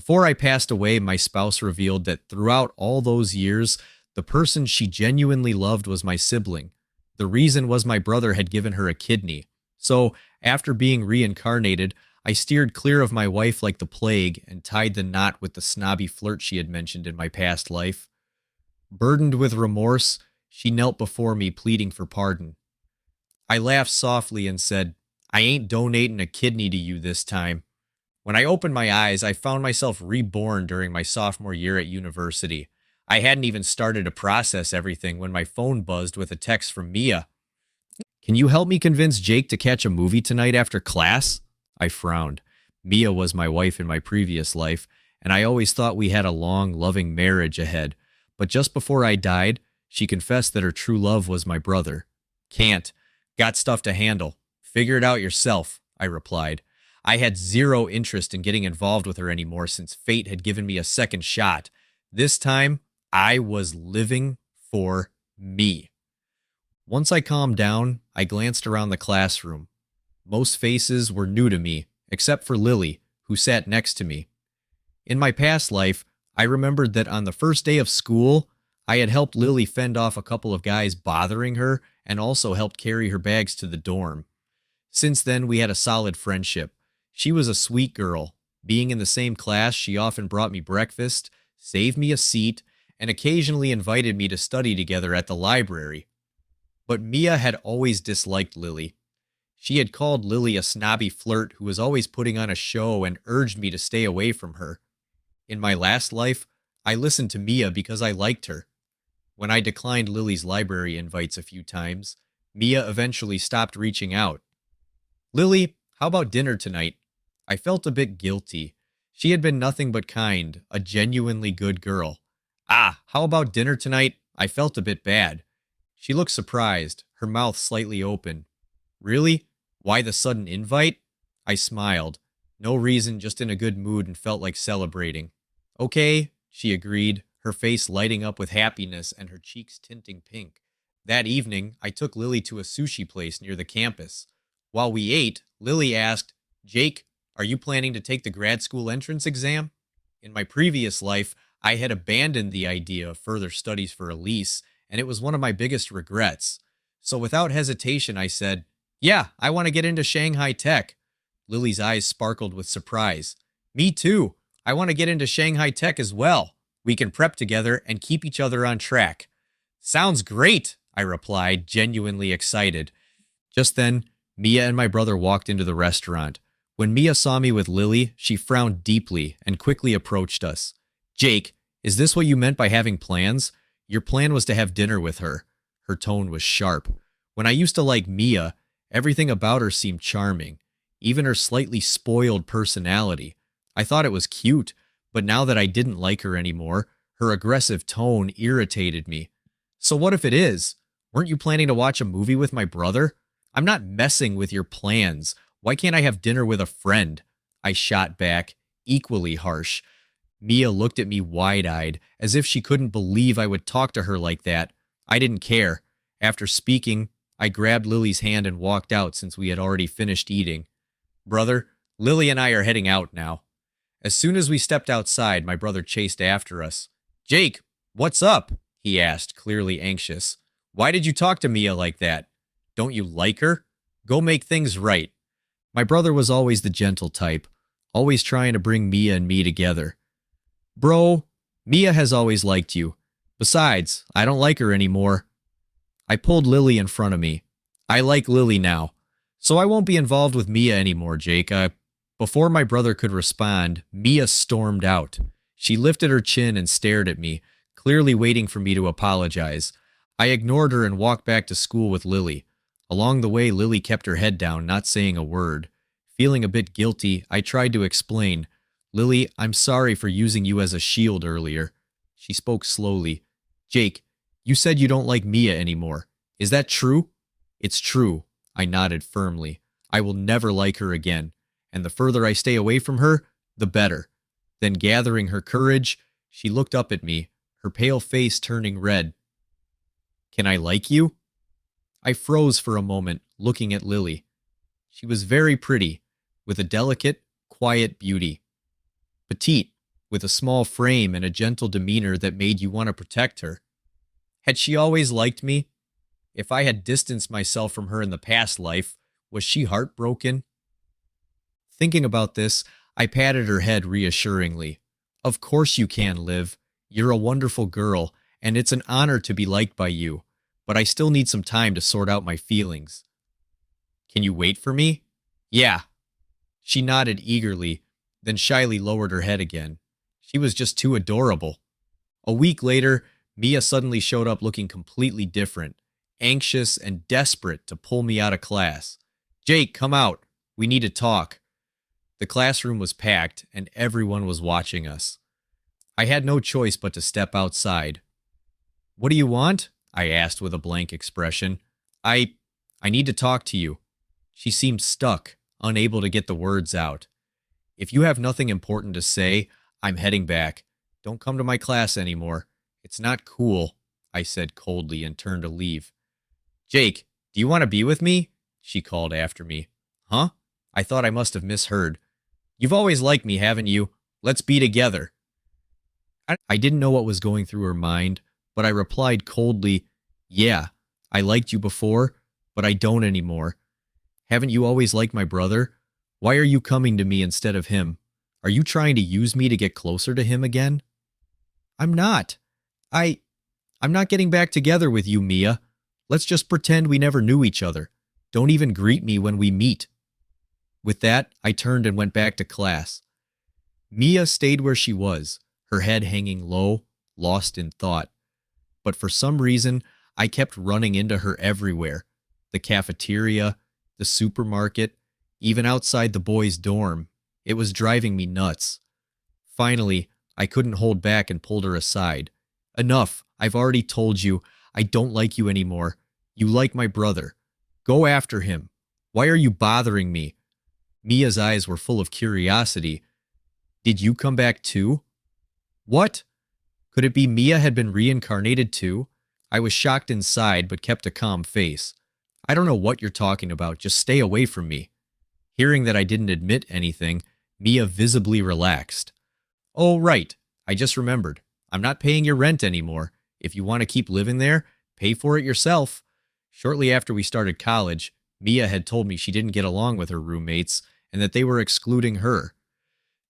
Before I passed away, my spouse revealed that throughout all those years, the person she genuinely loved was my sibling. The reason was my brother had given her a kidney. So, after being reincarnated, I steered clear of my wife like the plague and tied the knot with the snobby flirt she had mentioned in my past life. Burdened with remorse, she knelt before me, pleading for pardon. I laughed softly and said, I ain't donating a kidney to you this time. When I opened my eyes, I found myself reborn during my sophomore year at university. I hadn't even started to process everything when my phone buzzed with a text from Mia. Can you help me convince Jake to catch a movie tonight after class? I frowned. Mia was my wife in my previous life, and I always thought we had a long, loving marriage ahead. But just before I died, she confessed that her true love was my brother. Can't. Got stuff to handle. Figure it out yourself, I replied. I had zero interest in getting involved with her anymore since fate had given me a second shot. This time, I was living for me. Once I calmed down, I glanced around the classroom. Most faces were new to me, except for Lily, who sat next to me. In my past life, I remembered that on the first day of school, I had helped Lily fend off a couple of guys bothering her and also helped carry her bags to the dorm. Since then, we had a solid friendship. She was a sweet girl. Being in the same class, she often brought me breakfast, saved me a seat, and occasionally invited me to study together at the library. But Mia had always disliked Lily. She had called Lily a snobby flirt who was always putting on a show and urged me to stay away from her. In my last life, I listened to Mia because I liked her. When I declined Lily's library invites a few times, Mia eventually stopped reaching out. Lily, how about dinner tonight? I felt a bit guilty. She had been nothing but kind, a genuinely good girl. How about dinner tonight? I felt a bit bad. She looked surprised, her mouth slightly open. Really? Why the sudden invite? I smiled. No reason, just in a good mood and felt like celebrating. Okay, she agreed, her face lighting up with happiness and her cheeks tinting pink. That evening, I took Lily to a sushi place near the campus. While we ate, Lily asked, Jake, are you planning to take the grad school entrance exam? In my previous life, I had abandoned the idea of further studies for Elise, and it was one of my biggest regrets. So without hesitation, I said, yeah, I want to get into Shanghai Tech. Lily's eyes sparkled with surprise. Me too. I want to get into Shanghai Tech as well. We can prep together and keep each other on track. Sounds great, I replied, genuinely excited. Just then, Mia and my brother walked into the restaurant. When Mia saw me with Lily, she frowned deeply and quickly approached us. Jake, is this what you meant by having plans? Your plan was to have dinner with her. Her tone was sharp. When I used to like Mia, everything about her seemed charming, even her slightly spoiled personality. I thought it was cute, but now that I didn't like her anymore, her aggressive tone irritated me. So what if it is? Weren't you planning to watch a movie with my brother? I'm not messing with your plans. Why can't I have dinner with a friend? I shot back, equally harsh. Mia looked at me wide-eyed, as if she couldn't believe I would talk to her like that. I didn't care. After speaking, I grabbed Lily's hand and walked out since we had already finished eating. Brother, Lily and I are heading out now. As soon as we stepped outside, my brother chased after us. Jake, what's up? He asked, clearly anxious. Why did you talk to Mia like that? Don't you like her? Go make things right. My brother was always the gentle type, always trying to bring Mia and me together. Bro, Mia has always liked you. Besides, I don't like her anymore. I pulled Lily in front of me. I like Lily now, so I won't be involved with Mia anymore, Jake. Before my brother could respond, Mia stormed out. She lifted her chin and stared at me, clearly waiting for me to apologize. I ignored her and walked back to school with Lily. Along the way, Lily kept her head down, not saying a word. Feeling a bit guilty, I tried to explain. Lily, I'm sorry for using you as a shield earlier. She spoke slowly. Jake, you said you don't like Mia anymore. Is that true? It's true. I nodded firmly. I will never like her again, and the further I stay away from her, the better. Then gathering her courage, she looked up at me, her pale face turning red. Can I like you? I froze for a moment, looking at Lily. She was very pretty, with a delicate, quiet beauty. Petite, with a small frame and a gentle demeanor that made you want to protect her. Had she always liked me? If I had distanced myself from her in the past life, was she heartbroken? Thinking about this, I patted her head reassuringly. Of course you can, Liv. You're a wonderful girl, and it's an honor to be liked by you, but I still need some time to sort out my feelings. Can you wait for me? Yeah. She nodded eagerly, then shyly lowered her head again. She was just too adorable. A week later, Mia suddenly showed up looking completely different, anxious and desperate to pull me out of class. Jake, come out. We need to talk. The classroom was packed, and everyone was watching us. I had no choice but to step outside. What do you want? I asked with a blank expression. I need to talk to you. She seemed stuck, unable to get the words out. If you have nothing important to say, I'm heading back. Don't come to my class anymore. It's not cool, I said coldly and turned to leave. Jake, do you want to be with me? She called after me. Huh? I thought I must have misheard. You've always liked me, haven't you? Let's be together. I didn't know what was going through her mind, but I replied coldly, yeah, I liked you before, but I don't anymore. Haven't you always liked my brother? Why are you coming to me instead of him? Are you trying to use me to get closer to him again? I'm not. I'm not getting back together with you, Mia. Let's just pretend we never knew each other. Don't even greet me when we meet. With that, I turned and went back to class. Mia stayed where she was, her head hanging low, lost in thought. But for some reason, I kept running into her everywhere. The cafeteria, the supermarket, even outside the boys' dorm. It was driving me nuts. Finally, I couldn't hold back and pulled her aside. Enough, I've already told you, I don't like you anymore. You like my brother. Go after him. Why are you bothering me? Mia's eyes were full of curiosity. Did you come back too? What? Could it be Mia had been reincarnated too? I was shocked inside, but kept a calm face. I don't know what you're talking about. Just stay away from me. Hearing that I didn't admit anything, Mia visibly relaxed. Oh, right. I just remembered. I'm not paying your rent anymore. If you want to keep living there, pay for it yourself. Shortly after we started college, Mia had told me she didn't get along with her roommates and that they were excluding her.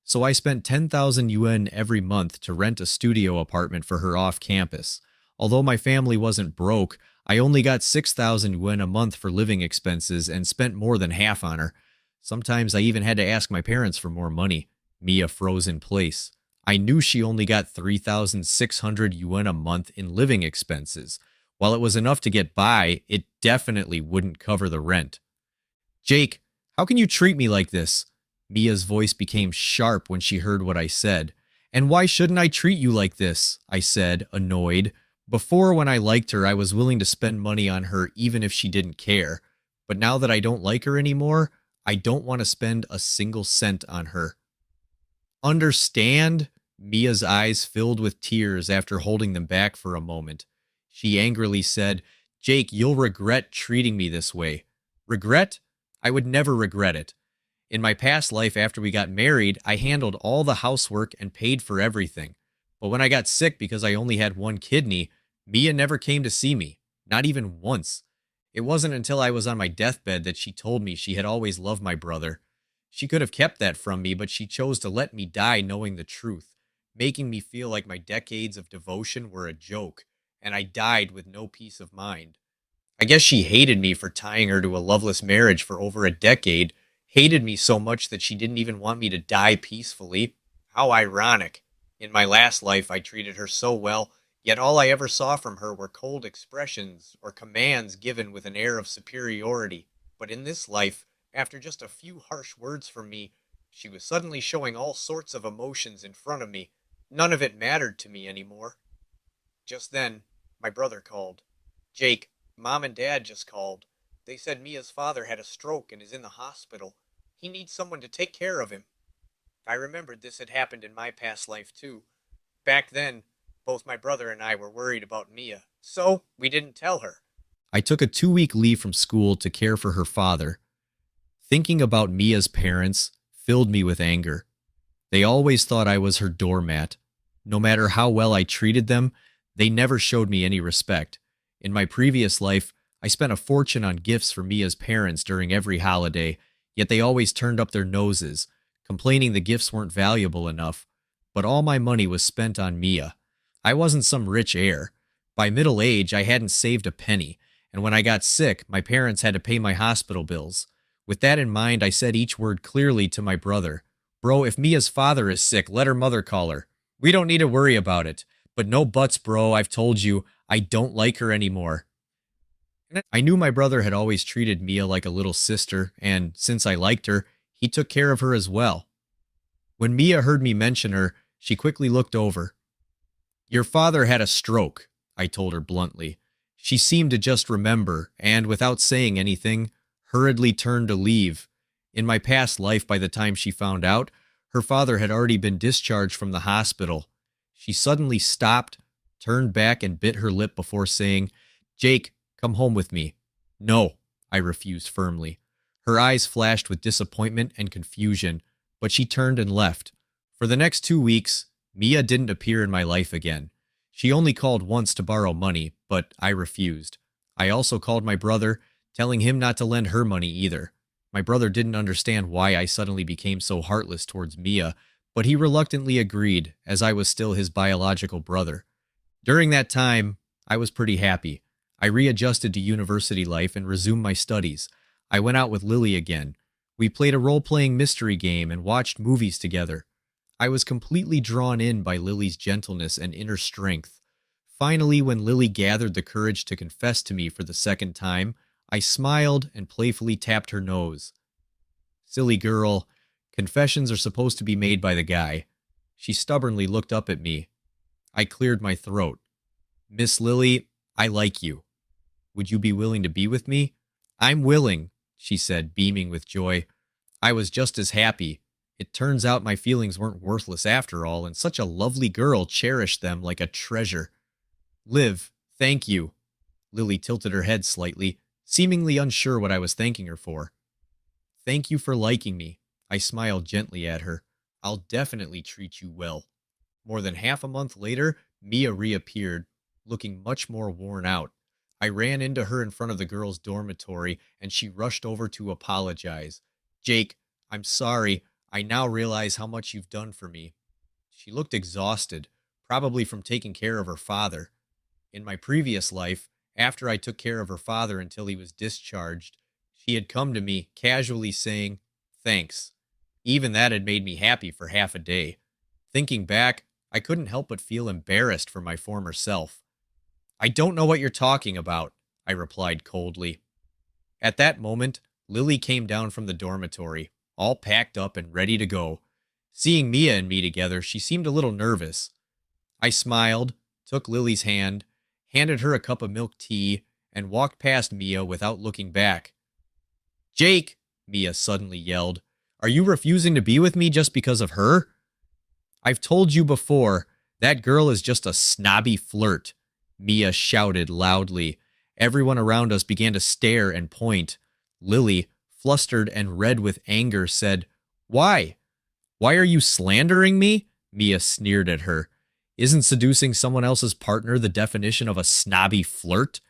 So I spent 10,000 yuan every month to rent a studio apartment for her off campus. Although my family wasn't broke, I only got 6,000 yuan a month for living expenses and spent more than half on her. Sometimes I even had to ask my parents for more money. Mia froze in place. I knew she only got 3,600 yuan a month in living expenses. While it was enough to get by, it definitely wouldn't cover the rent. Jake, how can you treat me like this? Mia's voice became sharp when she heard what I said. And why shouldn't I treat you like this? I said, annoyed. Before, when I liked her, I was willing to spend money on her even if she didn't care. But now that I don't like her anymore, I don't want to spend a single cent on her. Understand? Mia's eyes filled with tears after holding them back for a moment. She angrily said, Jake, you'll regret treating me this way. Regret? I would never regret it. In my past life after we got married, I handled all the housework and paid for everything. But when I got sick because I only had one kidney, Mia never came to see me, not even once. It wasn't until I was on my deathbed that she told me she had always loved my brother. She could have kept that from me, but she chose to let me die knowing the truth, making me feel like my decades of devotion were a joke, and I died with no peace of mind. I guess she hated me for tying her to a loveless marriage for over a decade, hated me so much that she didn't even want me to die peacefully. How ironic. In my last life, I treated her so well, yet all I ever saw from her were cold expressions or commands given with an air of superiority. But in this life, after just a few harsh words from me, she was suddenly showing all sorts of emotions in front of me. None of it mattered to me anymore. Just then, my brother called. Jake, Mom and Dad just called. They said Mia's father had a stroke and is in the hospital. He needs someone to take care of him. I remembered this had happened in my past life too. Back then, both my brother and I were worried about Mia, so we didn't tell her. I took a 2-week leave from school to care for her father. Thinking about Mia's parents filled me with anger. They always thought I was her doormat. No matter how well I treated them, they never showed me any respect. In my previous life, I spent a fortune on gifts for Mia's parents during every holiday, yet they always turned up their noses, complaining the gifts weren't valuable enough. But all my money was spent on Mia. I wasn't some rich heir. By middle age, I hadn't saved a penny, and when I got sick, my parents had to pay my hospital bills. With that in mind, I said each word clearly to my brother. Bro, if Mia's father is sick, let her mother call her. We don't need to worry about it. But no buts, bro. I've told you, I don't like her anymore. I knew my brother had always treated Mia like a little sister, and since I liked her, he took care of her as well. When Mia heard me mention her, she quickly looked over. Your father had a stroke, I told her bluntly. She seemed to just remember, and without saying anything, hurriedly turned to leave. In my past life, by the time she found out, her father had already been discharged from the hospital. She suddenly stopped, turned back, and bit her lip before saying, Jake, come home with me. No, I refused firmly. Her eyes flashed with disappointment and confusion, but she turned and left. For the next 2 weeks, Mia didn't appear in my life again. She only called once to borrow money, but I refused. I also called my brother, telling him not to lend her money either. My brother didn't understand why I suddenly became so heartless towards Mia, but he reluctantly agreed, as I was still his biological brother. During that time, I was pretty happy. I readjusted to university life and resumed my studies. I went out with Lily again. We played a role-playing mystery game and watched movies together. I was completely drawn in by Lily's gentleness and inner strength. Finally, when Lily gathered the courage to confess to me for the second time, I smiled and playfully tapped her nose. Silly girl, confessions are supposed to be made by the guy. She stubbornly looked up at me. I cleared my throat. Miss Lily, I like you. Would you be willing to be with me? I'm willing, she said, beaming with joy. I was just as happy. It turns out my feelings weren't worthless after all, and such a lovely girl cherished them like a treasure. Liv, thank you. Lily tilted her head slightly, seemingly unsure what I was thanking her for. Thank you for liking me. I smiled gently at her. I'll definitely treat you well. More than half a month later, Mia reappeared, looking much more worn out. I ran into her in front of the girls' dormitory, and she rushed over to apologize. Jake, I'm sorry. I now realize how much you've done for me. She looked exhausted, probably from taking care of her father. In my previous life, after I took care of her father until he was discharged, she had come to me, casually saying, thanks. Even that had made me happy for half a day. Thinking back, I couldn't help but feel embarrassed for my former self. I don't know what you're talking about, I replied coldly. At that moment, Lily came down from the dormitory, all packed up and ready to go. Seeing Mia and me together, she seemed a little nervous. I smiled, took Lily's hand, handed her a cup of milk tea, and walked past Mia without looking back. Jake, Mia suddenly yelled, are you refusing to be with me just because of her? I've told you before, that girl is just a snobby flirt, Mia shouted loudly. Everyone around us began to stare and point. Lily, flustered and red with anger, said, Why? Why are you slandering me? Mia sneered at her. Isn't seducing someone else's partner the definition of a snobby flirt?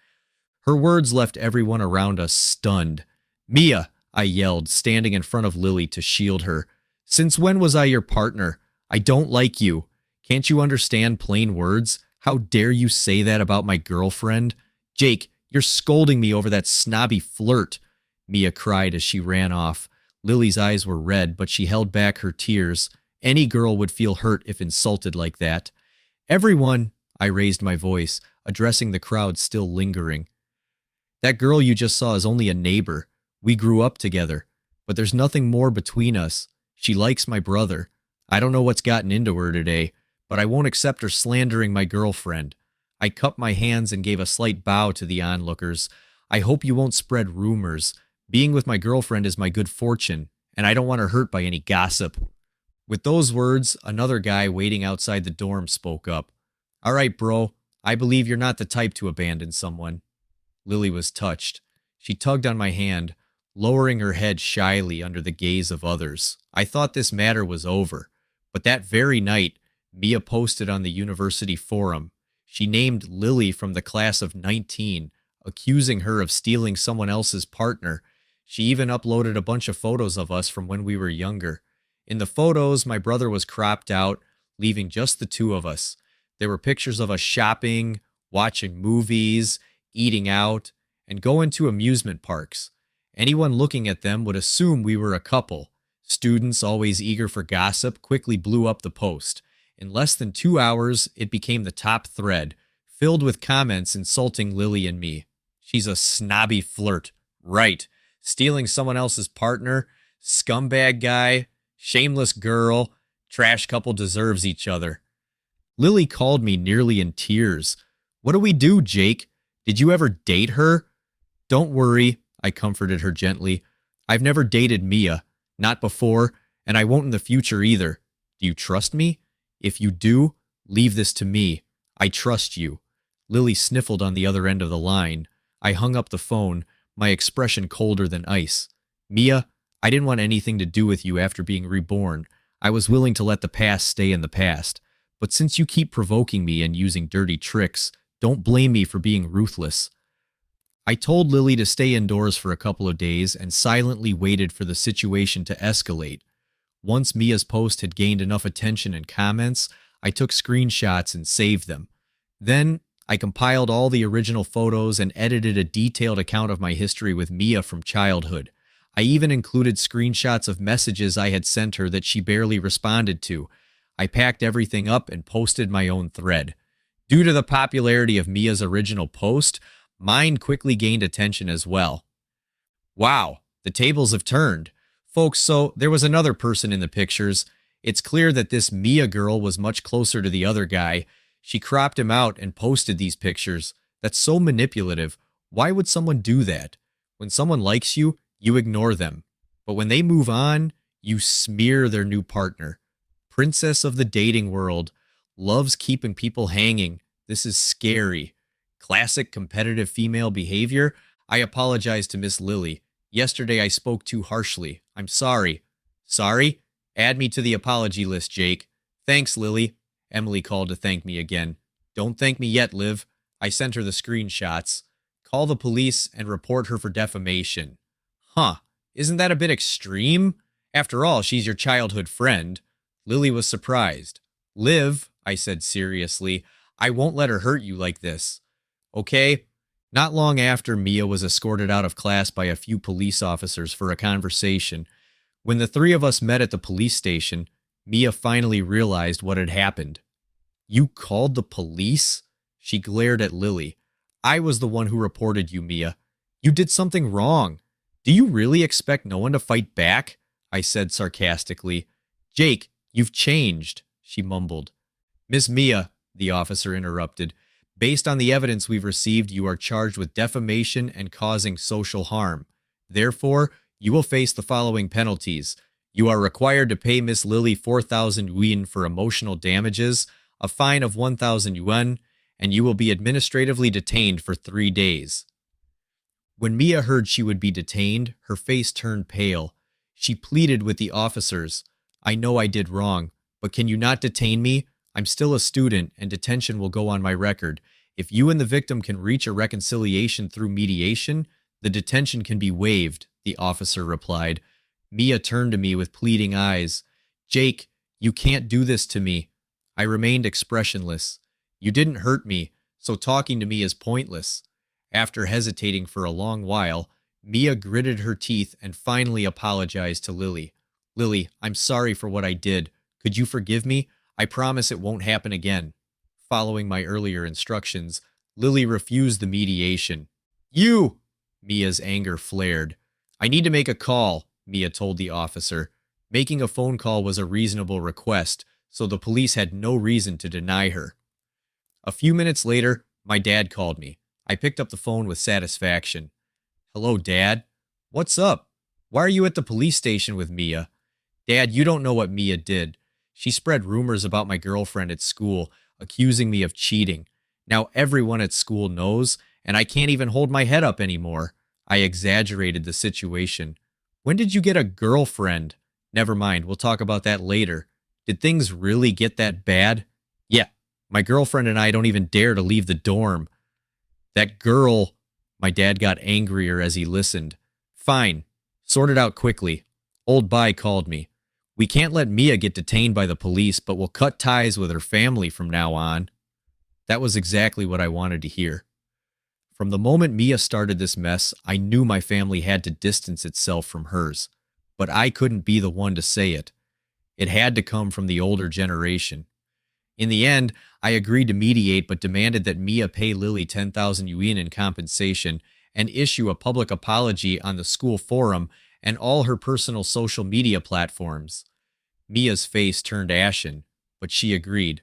Her words left everyone around us stunned. Mia, I yelled, standing in front of Lily to shield her. Since when was I your partner? I don't like you. Can't you understand plain words? How dare you say that about my girlfriend? Jake, you're scolding me over that snobby flirt, Mia cried as she ran off. Lily's eyes were red, but she held back her tears. Any girl would feel hurt if insulted like that. Everyone, I raised my voice, addressing the crowd still lingering. That girl you just saw is only a neighbor. We grew up together, but there's nothing more between us. She likes my brother. I don't know what's gotten into her today, but I won't accept her slandering my girlfriend. I cupped my hands and gave a slight bow to the onlookers. I hope you won't spread rumors. Being with my girlfriend is my good fortune, and I don't want her hurt by any gossip. With those words, another guy waiting outside the dorm spoke up. All right, bro, I believe you're not the type to abandon someone. Lily was touched. She tugged on my hand, lowering her head shyly under the gaze of others. I thought this matter was over, But that very night, Mia posted on the university forum. She named Lily from the class of 19, accusing her of stealing someone else's partner. She even uploaded a bunch of photos of us from when we were younger. In the photos, my brother was cropped out, leaving just the two of us. There were pictures of us shopping, watching movies, eating out, and going to amusement parks. Anyone looking at them would assume we were a couple. Students, always eager for gossip, quickly blew up the post. In less than 2 hours, it became the top thread, filled with comments insulting Lily and me. She's a snobby flirt. Right. Stealing someone else's partner. Scumbag guy. Shameless girl. Trash couple deserves each other. Lily called me nearly in tears. What do we do, Jake? Did you ever date her? Don't worry, I comforted her gently. I've never dated Mia. Not before, and I won't in the future either. Do you trust me? If you do, leave this to me. I trust you. Lily sniffled on the other end of the line. I hung up the phone, my expression colder than ice. Mia, I didn't want anything to do with you after being reborn. I was willing to let the past stay in the past. But since you keep provoking me and using dirty tricks, don't blame me for being ruthless. I told Lily to stay indoors for a couple of days and silently waited for the situation to escalate. Once Mia's post had gained enough attention and comments, I took screenshots and saved them. Then, I compiled all the original photos and edited a detailed account of my history with Mia from childhood. I even included screenshots of messages I had sent her that she barely responded to. I packed everything up and posted my own thread. Due to the popularity of Mia's original post, mine quickly gained attention as well. Wow, the tables have turned. Folks, so there was another person in the pictures. It's clear that this Mia girl was much closer to the other guy. She cropped him out and posted these pictures. That's so manipulative. Why would someone do that? When someone likes you, you ignore them. But when they move on, you smear their new partner. Princess of the dating world. Loves keeping people hanging. This is scary. Classic competitive female behavior. I apologize to Miss Lily. Yesterday I spoke too harshly. I'm sorry. Sorry? Add me to the apology list, Jake. Thanks, Lily. Emily called to thank me again. Don't thank me yet, Liv. I sent her the screenshots. Call the police and report her for defamation. Huh. Isn't that a bit extreme? After all, she's your childhood friend. Lily was surprised. Liv, I said seriously, I won't let her hurt you like this. Okay? Not long after, Mia was escorted out of class by a few police officers for a conversation. When the three of us met at the police station, Mia finally realized what had happened. You called the police? She glared at Lily. I was the one who reported you, Mia. You did something wrong. Do you really expect no one to fight back? I said sarcastically. Jake, you've changed, she mumbled. Miss Mia, the officer interrupted. Based on the evidence we've received, you are charged with defamation and causing social harm. Therefore, you will face the following penalties. You are required to pay Miss Lily 4,000 yuan for emotional damages, a fine of 1,000 yuan, and you will be administratively detained for 3 days. When Mia heard she would be detained, her face turned pale. She pleaded with the officers. I know I did wrong, but can you not detain me? I'm still a student, and detention will go on my record. If you and the victim can reach a reconciliation through mediation, the detention can be waived, the officer replied. Mia turned to me with pleading eyes. Jake, you can't do this to me. I remained expressionless. You didn't hurt me, so talking to me is pointless. After hesitating for a long while, Mia gritted her teeth and finally apologized to Lily. Lily, I'm sorry for what I did. Could you forgive me? I promise it won't happen again. Following my earlier instructions, Lily refused the mediation. You! Mia's anger flared. I need to make a call, Mia told the officer. Making a phone call was a reasonable request, so the police had no reason to deny her. A few minutes later, my dad called me. I picked up the phone with satisfaction. Hello, Dad. What's up? Why are you at the police station with Mia? Dad, you don't know what Mia did. She spread rumors about my girlfriend at school, accusing me of cheating. Now everyone at school knows, and I can't even hold my head up anymore. I exaggerated the situation. When did you get a girlfriend? Never mind, we'll talk about that later. Did things really get that bad? Yeah, my girlfriend and I don't even dare to leave the dorm. That girl, my dad got angrier as he listened. Fine, sort it out quickly. Old Bai called me. We can't let Mia get detained by the police, but we'll cut ties with her family from now on. That was exactly what I wanted to hear. From the moment Mia started this mess, I knew my family had to distance itself from hers. But I couldn't be the one to say it. It had to come from the older generation. In the end, I agreed to mediate but demanded that Mia pay Lily 10,000 yuan in compensation and issue a public apology on the school forum and all her personal social media platforms. Mia's face turned ashen, but she agreed.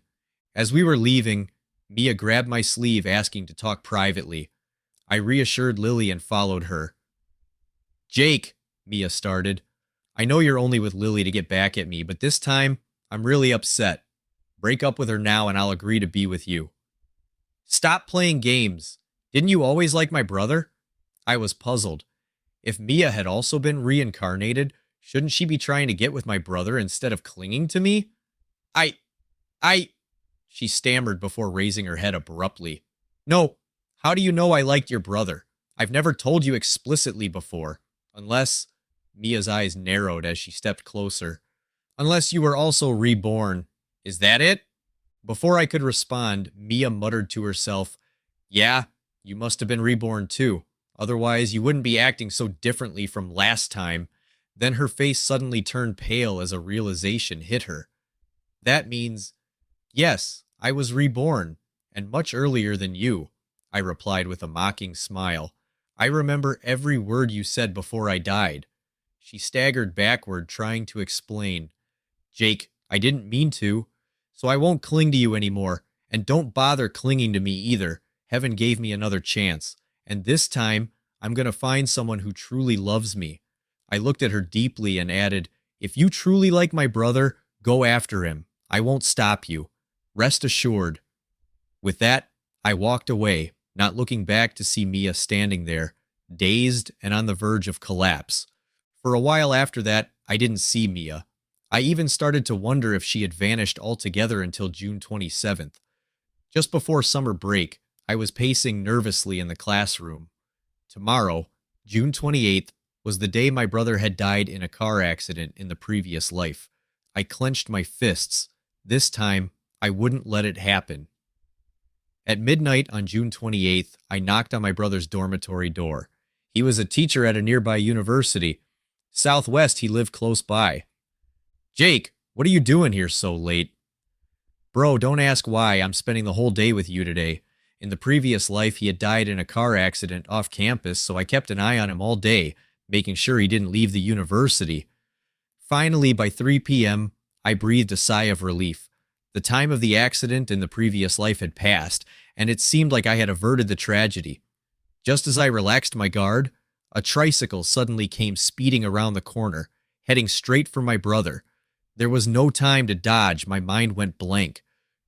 As we were leaving, Mia grabbed my sleeve asking to talk privately. I reassured Lily and followed her. Jake, Mia started. I know you're only with Lily to get back at me, but this time, I'm really upset. Break up with her now and I'll agree to be with you. Stop playing games. Didn't you always like my brother? I was puzzled. If Mia had also been reincarnated, shouldn't she be trying to get with my brother instead of clinging to me? I, she stammered before raising her head abruptly. No, how do you know I liked your brother? I've never told you explicitly before. Unless, Mia's eyes narrowed as she stepped closer. Unless you were also reborn. Is that it? Before I could respond, Mia muttered to herself, Yeah, you must have been reborn too. Otherwise, you wouldn't be acting so differently from last time. Then her face suddenly turned pale as a realization hit her. That means, yes, I was reborn, and much earlier than you, I replied with a mocking smile. I remember every word you said before I died. She staggered backward, trying to explain. Jake, I didn't mean to. So I won't cling to you anymore, and don't bother clinging to me either. Heaven gave me another chance, and this time I'm going to find someone who truly loves me. I looked at her deeply and added, If you truly like my brother, go after him. I won't stop you. Rest assured. With that, I walked away, not looking back to see Mia standing there, dazed and on the verge of collapse. For a while after that, I didn't see Mia. I even started to wonder if she had vanished altogether until June 27th. Just before summer break, I was pacing nervously in the classroom. Tomorrow, June 28th, was the day my brother had died in a car accident in the previous life. I clenched my fists. This time, I wouldn't let it happen. At midnight on June 28th, I knocked on my brother's dormitory door. He was a teacher at a nearby university. Southwest, he lived close by. Jake, what are you doing here so late? Bro, don't ask why. I'm spending the whole day with you today. In the previous life, he had died in a car accident off campus, so I kept an eye on him all day, making sure he didn't leave the university. Finally, by 3 p.m., I breathed a sigh of relief. The time of the accident in the previous life had passed, and it seemed like I had averted the tragedy. Just as I relaxed my guard, a tricycle suddenly came speeding around the corner, heading straight for my brother. There was no time to dodge. My mind went blank.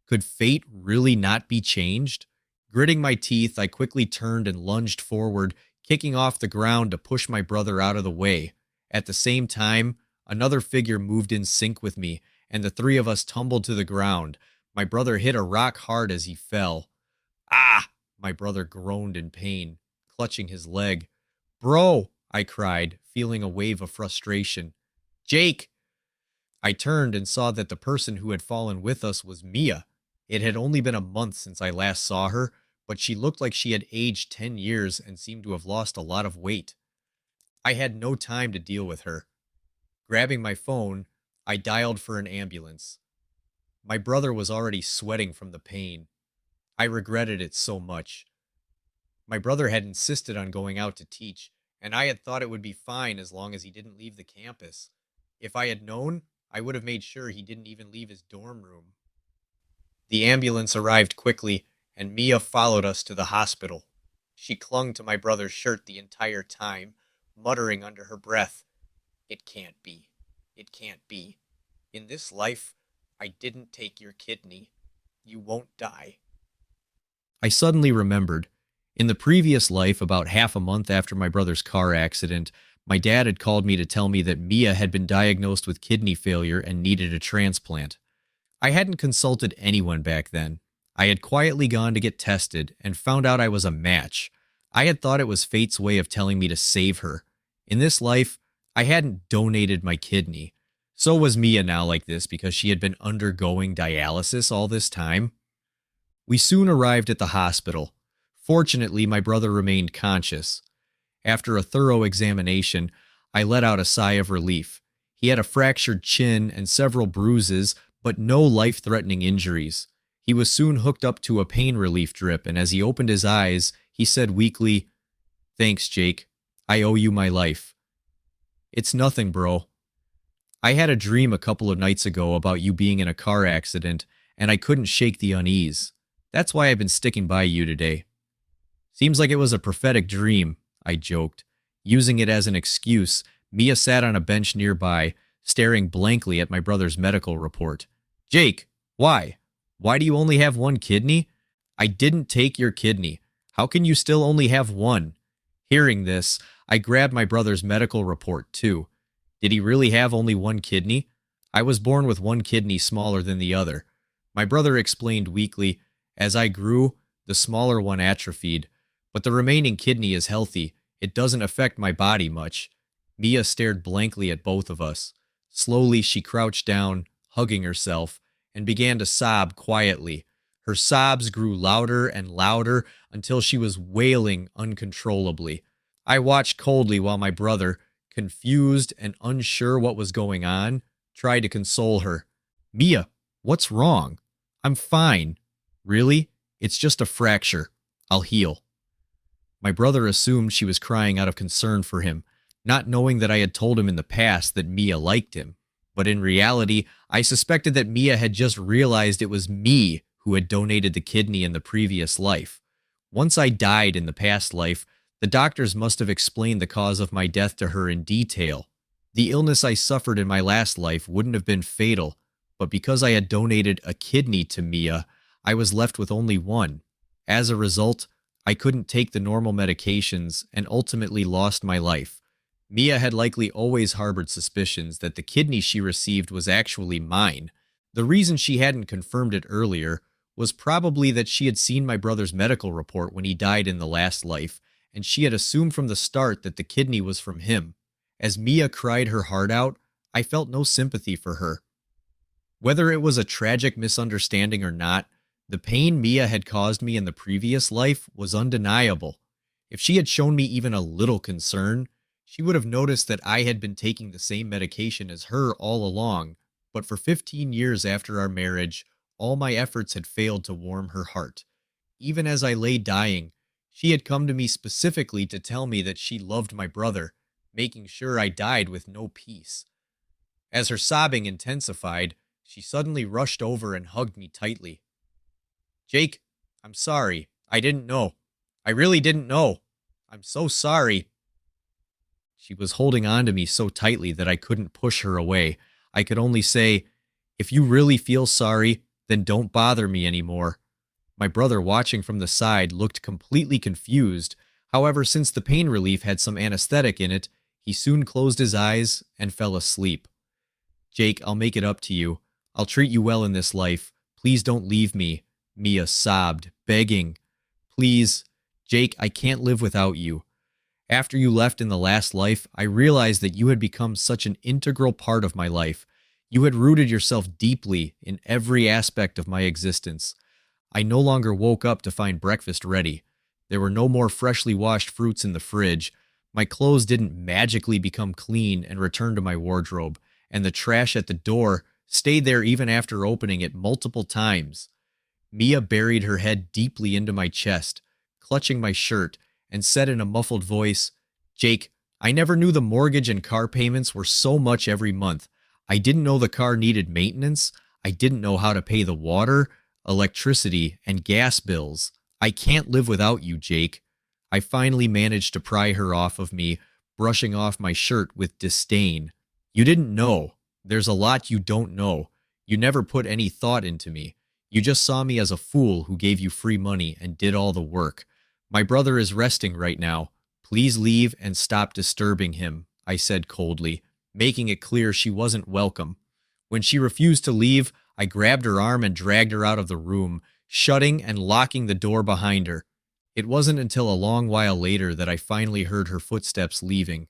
Could fate really not be changed? Gritting my teeth, I quickly turned and lunged forward, kicking off the ground to push my brother out of the way. At the same time, another figure moved in sync with me, and the three of us tumbled to the ground. My brother hit a rock hard as he fell. Ah! My brother groaned in pain, clutching his leg. Bro! I cried, feeling a wave of frustration. Jake! I turned and saw that the person who had fallen with us was Mia. It had only been a month since I last saw her, but she looked like she had aged 10 years and seemed to have lost a lot of weight. I had no time to deal with her. Grabbing my phone, I dialed for an ambulance. My brother was already sweating from the pain. I regretted it so much. My brother had insisted on going out to teach, and I had thought it would be fine as long as he didn't leave the campus. If I had known, I would have made sure he didn't even leave his dorm room. The ambulance arrived quickly, and Mia followed us to the hospital. She clung to my brother's shirt the entire time, muttering under her breath, It can't be. It can't be. In this life, I didn't take your kidney. You won't die. I suddenly remembered. In the previous life, about half a month after my brother's car accident, my dad had called me to tell me that Mia had been diagnosed with kidney failure and needed a transplant. I hadn't consulted anyone back then. I had quietly gone to get tested and found out I was a match. I had thought it was fate's way of telling me to save her. In this life, I hadn't donated my kidney. So was Mia now like this because she had been undergoing dialysis all this time? We soon arrived at the hospital. Fortunately, my brother remained conscious. After a thorough examination, I let out a sigh of relief. He had a fractured chin and several bruises, but no life-threatening injuries. He was soon hooked up to a pain relief drip, and as he opened his eyes, he said weakly, "Thanks, Jake. I owe you my life." "It's nothing, bro. I had a dream a couple of nights ago about you being in a car accident, and I couldn't shake the unease. That's why I've been sticking by you today." "Seems like it was a prophetic dream," I joked. Using it as an excuse, Mia sat on a bench nearby, staring blankly at my brother's medical report. "Jake, why? Why do you only have one kidney?" "I didn't take your kidney. How can you still only have one?" Hearing this, I grabbed my brother's medical report too. Did he really have only one kidney? I was born with one kidney smaller than the other. My brother explained weakly, "As I grew, the smaller one atrophied, but the remaining kidney is healthy. It doesn't affect my body much." Mia stared blankly at both of us. Slowly, she crouched down, hugging herself, and began to sob quietly. Her sobs grew louder and louder until she was wailing uncontrollably. I watched coldly while my brother, confused and unsure what was going on, tried to console her. "Mia, what's wrong?" "I'm fine." "Really? It's just a fracture. I'll heal." My brother assumed she was crying out of concern for him, not knowing that I had told him in the past that Mia liked him. But in reality, I suspected that Mia had just realized it was me who had donated the kidney in the previous life. Once I died in the past life, the doctors must have explained the cause of my death to her in detail. The illness I suffered in my last life wouldn't have been fatal, but because I had donated a kidney to Mia, I was left with only one. As a result, I couldn't take the normal medications and ultimately lost my life. Mia had likely always harbored suspicions that the kidney she received was actually mine. The reason she hadn't confirmed it earlier was probably that she had seen my brother's medical report when he died in the last life, and she had assumed from the start that the kidney was from him. As Mia cried her heart out, I felt no sympathy for her. Whether it was a tragic misunderstanding or not, the pain Mia had caused me in the previous life was undeniable. If she had shown me even a little concern, she would have noticed that I had been taking the same medication as her all along, but for 15 years after our marriage, all my efforts had failed to warm her heart. Even as I lay dying, she had come to me specifically to tell me that she loved my brother, making sure I died with no peace. As her sobbing intensified, she suddenly rushed over and hugged me tightly. "Jake, I'm sorry. I didn't know. I really didn't know. I'm so sorry." She was holding on to me so tightly that I couldn't push her away. I could only say, "If you really feel sorry, then don't bother me anymore." My brother, watching from the side, looked completely confused. However, since the pain relief had some anesthetic in it, he soon closed his eyes and fell asleep. "Jake, I'll make it up to you. I'll treat you well in this life. Please don't leave me," Mia sobbed, begging. "Please, Jake, I can't live without you. After you left in the last life, I realized that you had become such an integral part of my life. You had rooted yourself deeply in every aspect of my existence. I no longer woke up to find breakfast ready. There were no more freshly washed fruits in the fridge. My clothes didn't magically become clean and return to my wardrobe, and the trash at the door stayed there even after opening it multiple times. Mia buried her head deeply into my chest, clutching my shirt, and said in a muffled voice, "Jake, I never knew the mortgage and car payments were so much every month. I didn't know the car needed maintenance. I didn't know how to pay the water, electricity, and gas bills. I can't live without you, Jake." I finally managed to pry her off of me, brushing off my shirt with disdain. "You didn't know. There's a lot you don't know. You never put any thought into me. You just saw me as a fool who gave you free money and did all the work. My brother is resting right now. Please leave and stop disturbing him," I said coldly, making it clear she wasn't welcome. When she refused to leave, I grabbed her arm and dragged her out of the room, shutting and locking the door behind her. It wasn't until a long while later that I finally heard her footsteps leaving.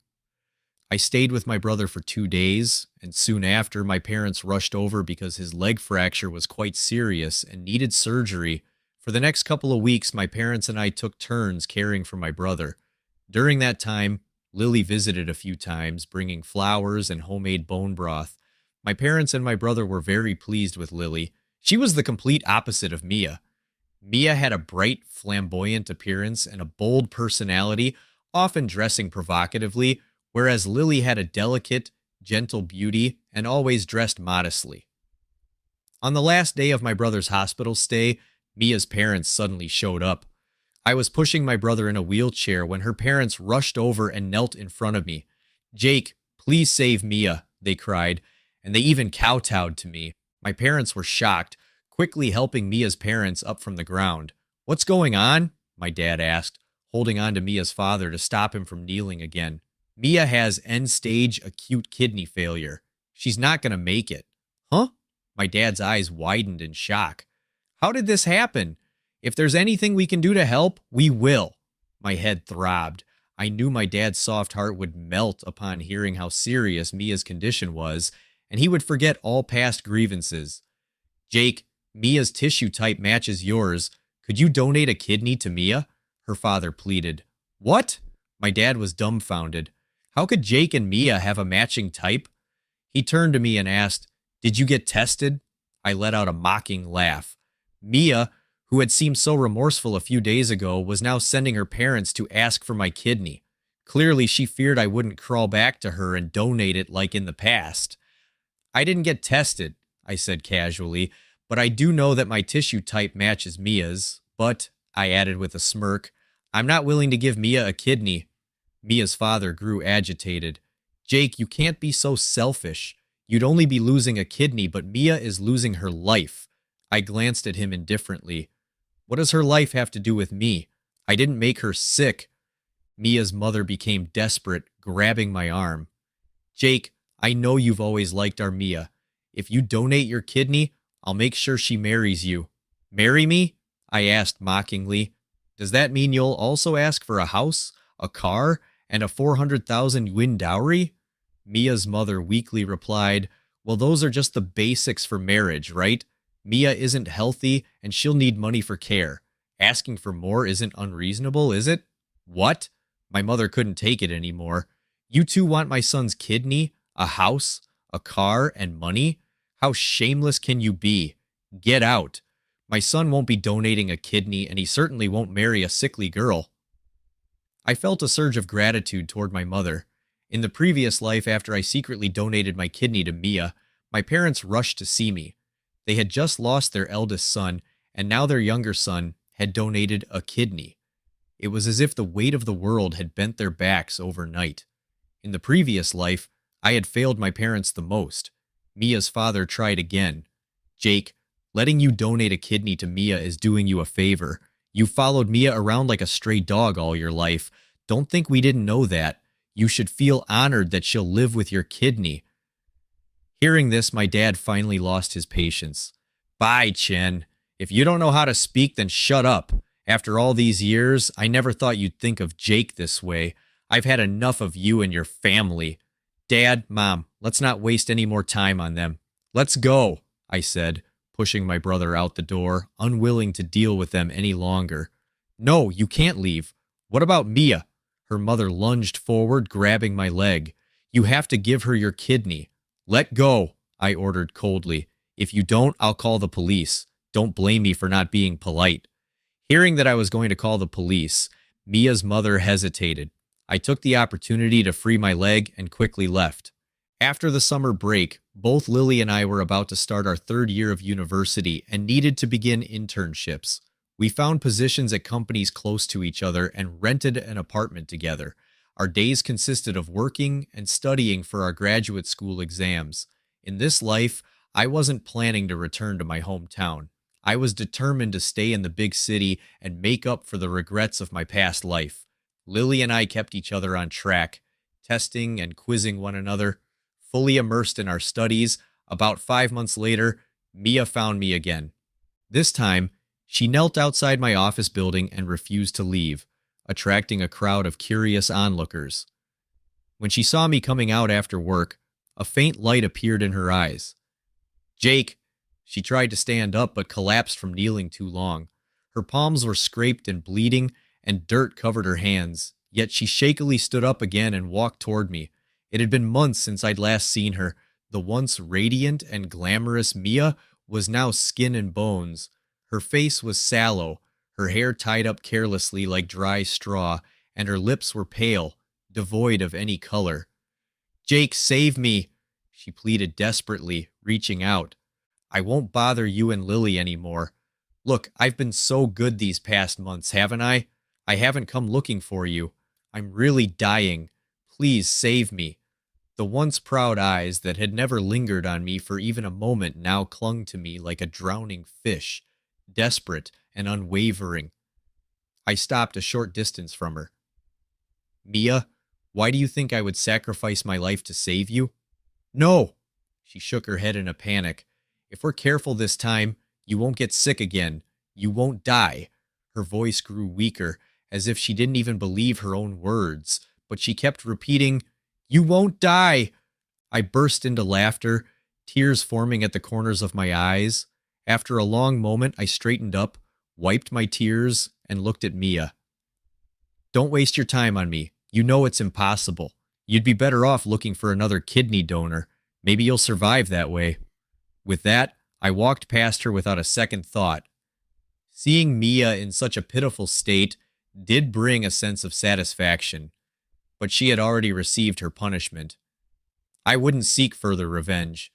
I stayed with my brother for 2 days, and soon after, my parents rushed over because his leg fracture was quite serious and needed surgery. For the next couple of weeks, my parents and I took turns caring for my brother. During that time, Lily visited a few times, bringing flowers and homemade bone broth. My parents and my brother were very pleased with Lily. She was the complete opposite of Mia. Mia had a bright, flamboyant appearance and a bold personality, often dressing provocatively, whereas Lily had a delicate, gentle beauty and always dressed modestly. On the last day of my brother's hospital stay, Mia's parents suddenly showed up. I was pushing my brother in a wheelchair when her parents rushed over and knelt in front of me. "Jake, please save Mia," they cried, and they even kowtowed to me. My parents were shocked, quickly helping Mia's parents up from the ground. "What's going on?" my dad asked, holding on to Mia's father to stop him from kneeling again. "Mia has end-stage acute kidney failure. She's not going to make it." "Huh?" My dad's eyes widened in shock. "How did this happen? If there's anything we can do to help, we will." My head throbbed. I knew my dad's soft heart would melt upon hearing how serious Mia's condition was, and he would forget all past grievances. "Jake, Mia's tissue type matches yours. Could you donate a kidney to Mia?" her father pleaded. "What?" My dad was dumbfounded. How could Jake and Mia have a matching type? He turned to me and asked, "Did you get tested?" I let out a mocking laugh. Mia, who had seemed so remorseful a few days ago, was now sending her parents to ask for my kidney. Clearly, she feared I wouldn't crawl back to her and donate it like in the past. "I didn't get tested," I said casually, "but I do know that my tissue type matches Mia's. But," I added with a smirk, "I'm not willing to give Mia a kidney." Mia's father grew agitated. "Jake, you can't be so selfish. You'd only be losing a kidney, but Mia is losing her life." I glanced at him indifferently. "What does her life have to do with me? I didn't make her sick." Mia's mother became desperate, grabbing my arm. "Jake, I know you've always liked our Mia. If you donate your kidney, I'll make sure she marries you." "Marry me?" I asked mockingly. "Does that mean you'll also ask for a house, a car, and a 400,000 yuan dowry?" Mia's mother weakly replied, "Well, those are just the basics for marriage, right? Mia isn't healthy, and she'll need money for care. Asking for more isn't unreasonable, is it?" "What?" My mother couldn't take it anymore. "You two want my son's kidney, a house, a car, and money? How shameless can you be? Get out. My son won't be donating a kidney, and he certainly won't marry a sickly girl." I felt a surge of gratitude toward my mother. In the previous life, after I secretly donated my kidney to Mia, my parents rushed to see me. They had just lost their eldest son, and now their younger son had donated a kidney. It was as if the weight of the world had bent their backs overnight. In the previous life, I had failed my parents the most. Mia's father tried again. "Jake, letting you donate a kidney to Mia is doing you a favor. You followed Mia around like a stray dog all your life. Don't think we didn't know that. You should feel honored that she'll live with your kidney." Hearing this, my dad finally lost his patience. "Bye, Chen. If you don't know how to speak, then shut up. After all these years, I never thought you'd think of Jake this way. I've had enough of you and your family. Dad, Mom, let's not waste any more time on them. Let's go," I said, pushing my brother out the door, unwilling to deal with them any longer. "No, you can't leave. What about Mia?" Her mother lunged forward, grabbing my leg. "You have to give her your kidney." "Let go," I ordered coldly. "If you don't, I'll call the police. Don't blame me for not being polite." Hearing that I was going to call the police, Mia's mother hesitated. I took the opportunity to free my leg and quickly left. After the summer break, both Lily and I were about to start our third year of university and needed to begin internships. We found positions at companies close to each other and rented an apartment together. Our days consisted of working and studying for our graduate school exams. In this life, I wasn't planning to return to my hometown. I was determined to stay in the big city and make up for the regrets of my past life. Lily and I kept each other on track, testing and quizzing one another. Fully immersed in our studies, about 5 months later, Mia found me again. This time, she knelt outside my office building and refused to leave, attracting a crowd of curious onlookers. When she saw me coming out after work, a faint light appeared in her eyes. Jake, she tried to stand up but collapsed from kneeling too long. Her palms were scraped and bleeding, and dirt covered her hands, yet she shakily stood up again and walked toward me. It had been months since I'd last seen her. The once radiant and glamorous Mia was now skin and bones. Her face was sallow, her hair tied up carelessly like dry straw, and her lips were pale, devoid of any color. Jake, save me, she pleaded desperately, reaching out. I won't bother you and Lily anymore. Look, I've been so good these past months, haven't I? I haven't come looking for you. I'm really dying. Please save me. The once proud eyes that had never lingered on me for even a moment now clung to me like a drowning fish, desperate and unwavering. I stopped a short distance from her. Mia, why do you think I would sacrifice my life to save you? No! She shook her head in a panic. If we're careful this time, you won't get sick again. You won't die. Her voice grew weaker, as if she didn't even believe her own words, but she kept repeating, You won't die. I burst into laughter, tears forming at the corners of my eyes. After a long moment, I straightened up, wiped my tears, and looked at Mia. Don't waste your time on me. You know it's impossible. You'd be better off looking for another kidney donor. Maybe you'll survive that way. With that, I walked past her without a second thought. Seeing Mia in such a pitiful state did bring a sense of satisfaction, but she had already received her punishment. I wouldn't seek further revenge.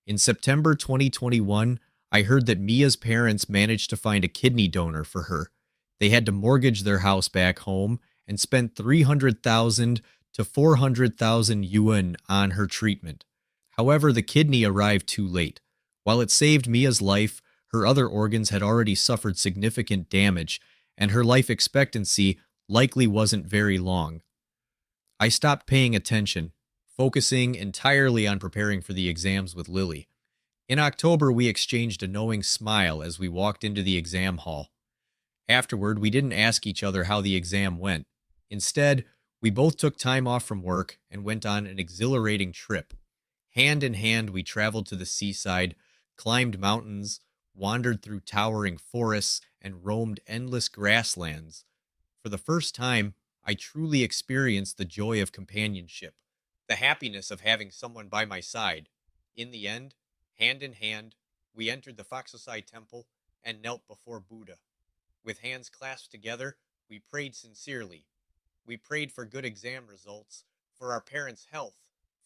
In September 2021, I heard that Mia's parents managed to find a kidney donor for her. They had to mortgage their house back home and spent 300,000 to 400,000 yuan on her treatment. However, the kidney arrived too late. While it saved Mia's life, her other organs had already suffered significant damage, and her life expectancy likely wasn't very long. I stopped paying attention, focusing entirely on preparing for the exams with Lily. In October, we exchanged a knowing smile as we walked into the exam hall. Afterward, we didn't ask each other how the exam went. Instead, we both took time off from work and went on an exhilarating trip. Hand in hand, we traveled to the seaside, climbed mountains, wandered through towering forests, and roamed endless grasslands. For the first time, I truly experienced the joy of companionship, the happiness of having someone by my side. In the end, hand in hand, we entered the Foxosai temple and knelt before Buddha. With hands clasped together, we prayed sincerely. We prayed for good exam results, for our parents' health,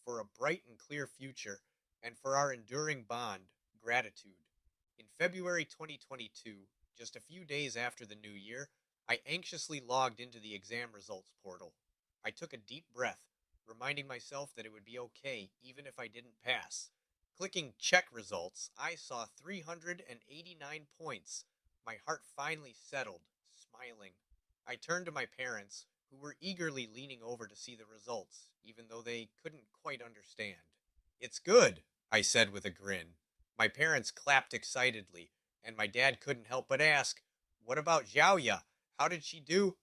for a bright and clear future, and for our enduring bond, gratitude. In February 2022, just a few days after the new year, I anxiously logged into the exam results portal. I took a deep breath, reminding myself that it would be okay even if I didn't pass. Clicking check results, I saw 389 points. My heart finally settled, smiling. I turned to my parents, who were eagerly leaning over to see the results, even though they couldn't quite understand. It's good, I said with a grin. My parents clapped excitedly, and my dad couldn't help but ask, What about Xiaoya? How did she do?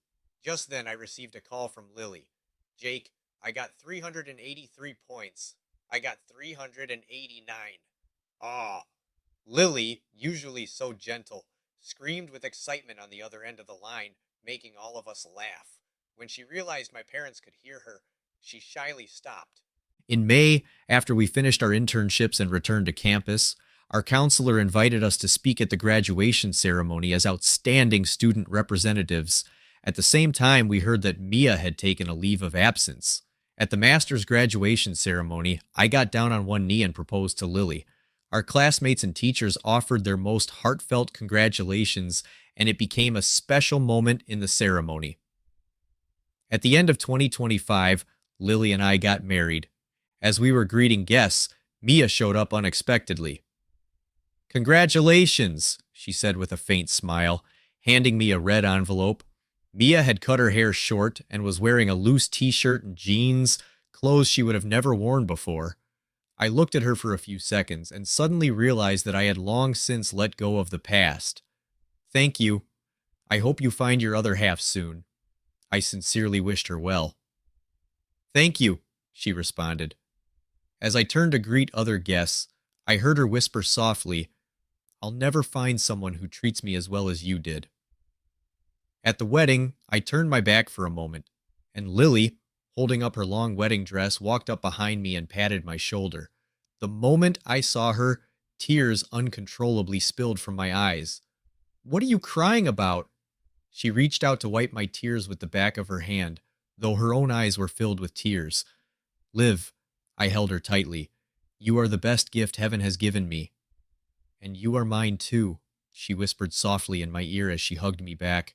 Just then I received a call from Lily. Jake, I got 383 points. I got 389. Ah. Lily, usually so gentle, screamed with excitement on the other end of the line, making all of us laugh. When she realized my parents could hear her, she shyly stopped. In May, after we finished our internships and returned to campus, our counselor invited us to speak at the graduation ceremony as outstanding student representatives. At the same time, we heard that Mia had taken a leave of absence. At the master's graduation ceremony, I got down on one knee and proposed to Lily. Our classmates and teachers offered their most heartfelt congratulations, and it became a special moment in the ceremony. At the end of 2025, Lily and I got married. As we were greeting guests, Mia showed up unexpectedly. Congratulations, she said with a faint smile, handing me a red envelope. Mia had cut her hair short and was wearing a loose t-shirt and jeans, clothes she would have never worn before. I looked at her for a few seconds and suddenly realized that I had long since let go of the past. Thank you. I hope you find your other half soon. I sincerely wished her well. Thank you, she responded. As I turned to greet other guests, I heard her whisper softly, I'll never find someone who treats me as well as you did. At the wedding, I turned my back for a moment, and Lily, holding up her long wedding dress, walked up behind me and patted my shoulder. The moment I saw her, tears uncontrollably spilled from my eyes. What are you crying about? She reached out to wipe my tears with the back of her hand, though her own eyes were filled with tears. Liv, I held her tightly. You are the best gift heaven has given me. And you are mine too, she whispered softly in my ear as she hugged me back.